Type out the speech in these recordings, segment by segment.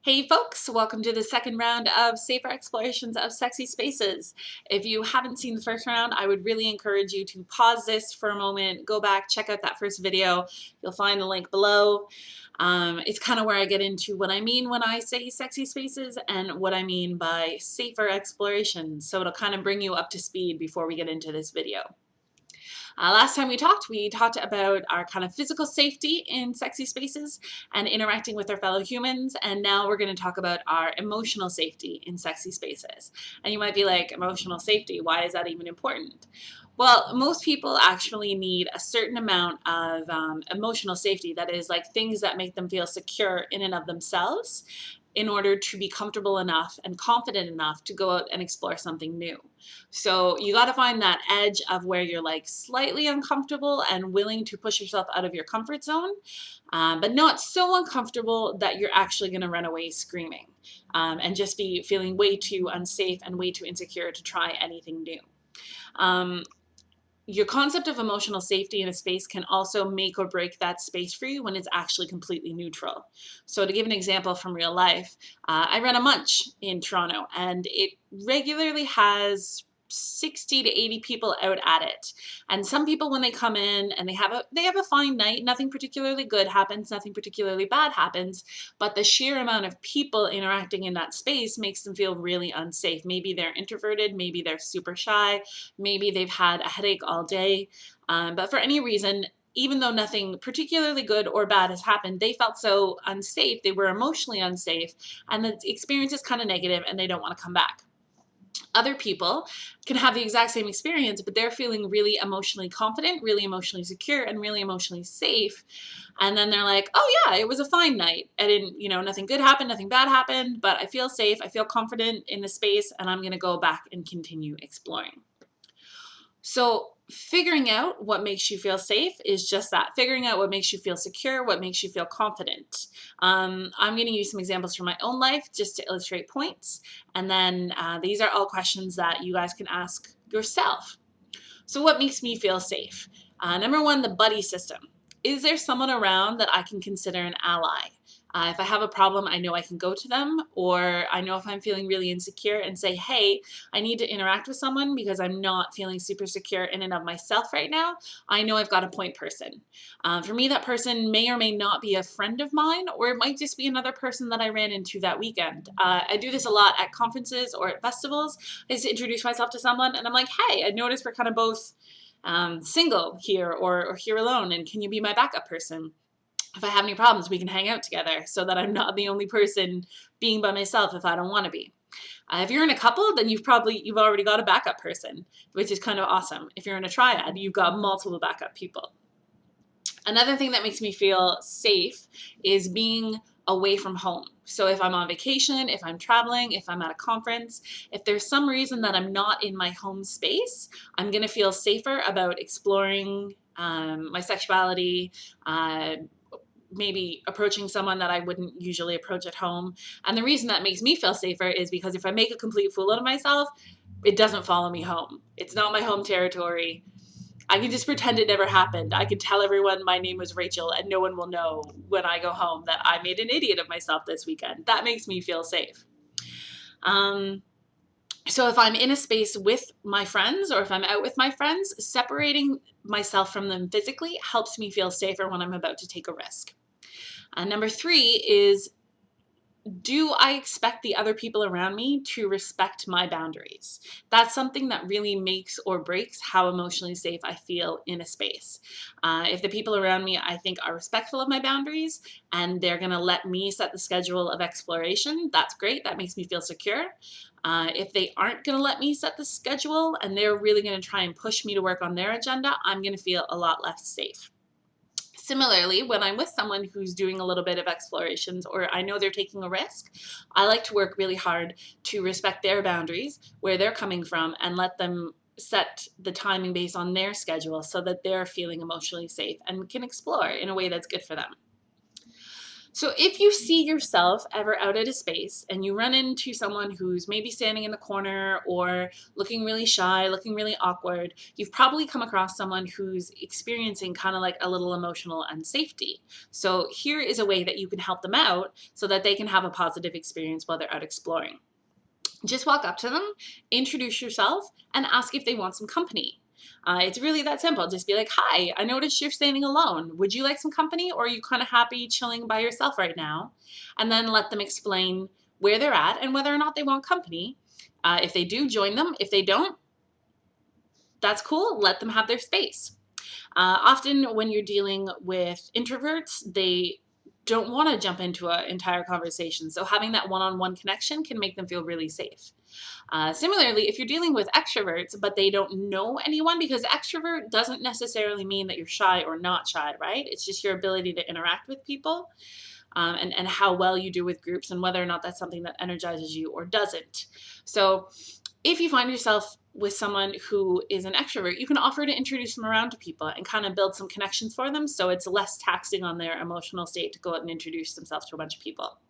Hey folks, welcome to the second round of Safer Explorations of Sexy Spaces. If you haven't seen the first round, I would really encourage you to pause this for a moment, go back, check out that first video. You'll find the link below. It's kind of where I get into what I mean when I say sexy spaces and what I mean by safer explorations. So it'll kind of bring you up to speed before we get into this video. Last time we talked about our kind of physical safety in sexy spaces and interacting with our fellow humans, and now we're going to talk about our emotional safety in sexy spaces. And you might be like, emotional safety, why is that even important? Well, most people actually need a certain amount of emotional safety, that is, like things that make them feel secure in and of themselves, in order to be comfortable enough and confident enough to go out and explore something new. So you got to find that edge of where you're like slightly uncomfortable and willing to push yourself out of your comfort zone, but not so uncomfortable that you're actually going to run away screaming, and just be feeling way too unsafe and way too insecure to try anything new. Um, your concept of emotional safety in a space can also make or break that space for you when it's actually completely neutral. So to give an example from real life, I run a munch in Toronto, and it regularly has 60 to 80 people out at it. And some people, when they come in and they have a fine night, nothing particularly good happens, nothing particularly bad happens, but the sheer amount of people interacting in that space makes them feel really unsafe. Maybe they're introverted, maybe they're super shy, maybe they've had a headache all day, but for any reason, even though nothing particularly good or bad has happened, they felt so unsafe, they were emotionally unsafe, and the experience is kind of negative and they don't want to come back. Other people can have the exact same experience, but they're feeling really emotionally confident, really emotionally secure, and really emotionally safe. And then they're like, oh yeah, it was a fine night. I didn't, nothing good happened, nothing bad happened, but I feel safe, I feel confident in the space, and I'm going to go back and continue exploring. So figuring out what makes you feel safe is just that, figuring out what makes you feel secure, what makes you feel confident. I'm going to use some examples from my own life just to illustrate points. And then these are all questions that you guys can ask yourself. So what makes me feel safe? Number one, the buddy system. Is there someone around that I can consider an ally? If I have a problem, I know I can go to them, or I know if I'm feeling really insecure and say, hey, I need to interact with someone because I'm not feeling super secure in and of myself right now, I know I've got a point person. For me, that person may or may not be a friend of mine, or it might just be another person that I ran into that weekend. I do this a lot at conferences or at festivals. I just introduce myself to someone and I'm like, hey, I noticed we're kind of both single here or here alone, and can you be my backup person? If I have any problems, we can hang out together so that I'm not the only person being by myself if I don't want to be. If you're in a couple, then you've already got a backup person, which is kind of awesome. If you're in a triad, you've got multiple backup people. Another thing that makes me feel safe is being away from home. So if I'm on vacation, if I'm traveling, if I'm at a conference, if there's some reason that I'm not in my home space, I'm going to feel safer about exploring my sexuality, maybe approaching someone that I wouldn't usually approach at home. And the reason that makes me feel safer is because if I make a complete fool out of myself, it doesn't follow me home. It's not my home territory. I can just pretend it never happened. I can tell everyone my name was Rachel and no one will know when I go home that I made an idiot of myself this weekend. That makes me feel safe. So if I'm in a space with my friends or if I'm out with my friends, separating myself from them physically helps me feel safer when I'm about to take a risk. Number three is, do I expect the other people around me to respect my boundaries? That's something that really makes or breaks how emotionally safe I feel in a space. If the people around me, I think, are respectful of my boundaries and they're going to let me set the schedule of exploration, that's great. That makes me feel secure. If they aren't going to let me set the schedule and they're really going to try and push me to work on their agenda, I'm going to feel a lot less safe. Similarly, when I'm with someone who's doing a little bit of explorations or I know they're taking a risk, I like to work really hard to respect their boundaries, where they're coming from, and let them set the timing based on their schedule so that they're feeling emotionally safe and can explore in a way that's good for them. So if you see yourself ever out at a space and you run into someone who's maybe standing in the corner or looking really shy, looking really awkward, you've probably come across someone who's experiencing kind of like a little emotional unsafety. So here is a way that you can help them out so that they can have a positive experience while they're out exploring. Just walk up to them, introduce yourself, and ask if they want some company. It's really that simple. Just be like, hi, I noticed you're standing alone. Would you like some company, or are you kind of happy chilling by yourself right now? And then let them explain where they're at and whether or not they want company. If they do, join them. If they don't, that's cool. Let them have their space. Often when you're dealing with introverts, they don't want to jump into an entire conversation. So having that one-on-one connection can make them feel really safe. Similarly, if you're dealing with extroverts, but they don't know anyone, because extrovert doesn't necessarily mean that you're shy or not shy, right? It's just your ability to interact with people, and how well you do with groups and whether or not that's something that energizes you or doesn't. So if you find yourself with someone who is an extrovert, you can offer to introduce them around to people and kind of build some connections for them so it's less taxing on their emotional state to go out and introduce themselves to a bunch of people.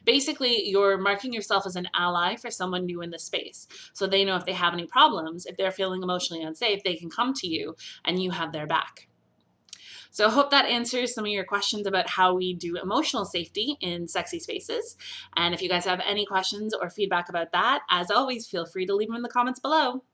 Basically, you're marking yourself as an ally for someone new in the space. So they know if they have any problems, if they're feeling emotionally unsafe, they can come to you and you have their back. So I hope that answers some of your questions about how we do emotional safety in sexy spaces. And if you guys have any questions or feedback about that, as always, feel free to leave them in the comments below.